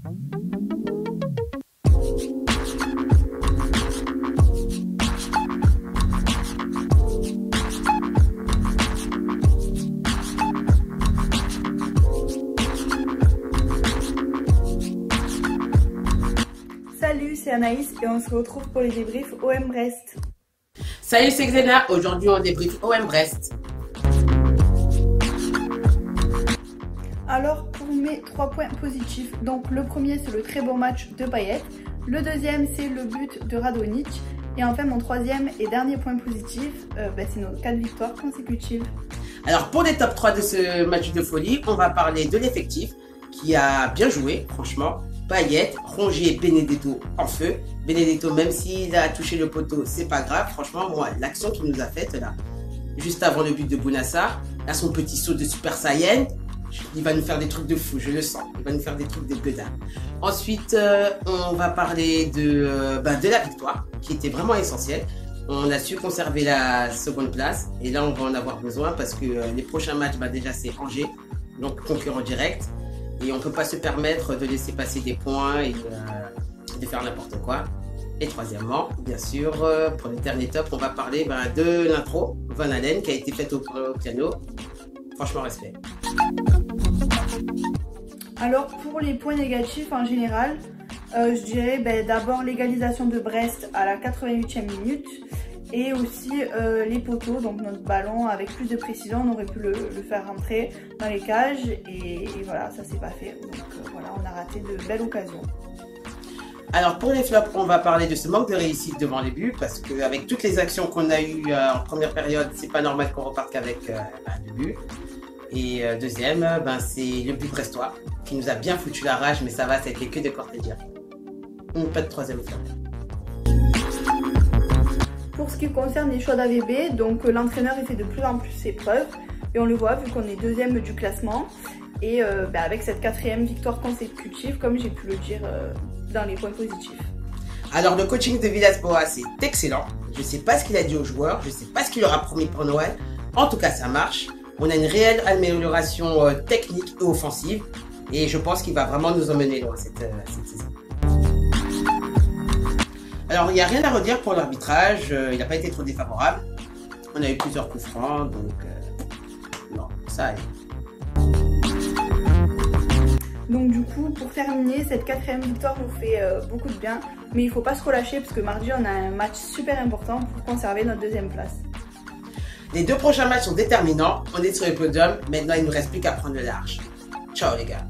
Salut, c'est Anaïs et on se retrouve pour les débriefs OM Brest. Salut, c'est Xena. Aujourd'hui, on débriefe OM Brest. Alors, pour mes 3 points positifs, donc le premier c'est le très bon match de Payet, le deuxième c'est le but de Radonjic et enfin mon troisième et dernier point positif, c'est nos 4 victoires consécutives. Alors, pour les top 3 de ce match de folie, on va parler de l'effectif qui a bien joué, franchement. Payet, Rongier, Benedetto en feu. Benedetto, même s'il a touché le poteau, c'est pas grave. Franchement, moi, l'action qu'il nous a faite là, juste avant le but de Bounassar, là, son petit saut de Super Saiyan, il va nous faire des trucs de fou, je le sens. Il va nous faire des trucs de gueudin. Ensuite, on va parler de la victoire, qui était vraiment essentielle. On a su conserver la seconde place. Et là, on va en avoir besoin parce que les prochains matchs, déjà, c'est Angers, donc concurrent direct. Et on ne peut pas se permettre de laisser passer des points et de faire n'importe quoi. Et troisièmement, bien sûr, pour le dernier top, on va parler de l'intro Van Halen qui a été faite au piano. Franchement, respect. Alors pour les points négatifs en général, je dirais d'abord l'égalisation de Brest à la 88e minute. Et aussi les poteaux, donc notre ballon avec plus de précision, on aurait pu le faire rentrer dans les cages et voilà, ça s'est pas fait. Donc voilà, on a raté de belles occasions. Alors pour les flops, on va parler de ce manque de réussite devant les buts parce qu'avec toutes les actions qu'on a eues en première période, c'est pas normal qu'on reparte qu'avec 2 buts. Et deuxième, c'est le but brestois qui nous a bien foutu la rage, mais ça va, ça a été que de cortésia. Pas de troisième flop. Pour ce qui concerne les choix d'AVB, donc l'entraîneur fait de plus en plus ses preuves et on le voit vu qu'on est deuxième du classement et avec cette 4e victoire consécutive comme j'ai pu le dire dans les points positifs. Alors le coaching de Villas-Boas c'est excellent, je ne sais pas ce qu'il a dit aux joueurs, je ne sais pas ce qu'il leur a promis pour Noël, en tout cas ça marche, on a une réelle amélioration technique et offensive et je pense qu'il va vraiment nous emmener loin cette saison. Alors, il n'y a rien à redire pour l'arbitrage, il n'a pas été trop défavorable. On a eu plusieurs coups francs, donc non, ça allait. Donc du coup, pour terminer, cette 4e victoire nous fait beaucoup de bien. Mais il ne faut pas se relâcher parce que mardi, on a un match super important pour conserver notre 2e place. Les 2 prochains matchs sont déterminants, on est sur le podium, maintenant il ne nous reste plus qu'à prendre le large. Ciao les gars.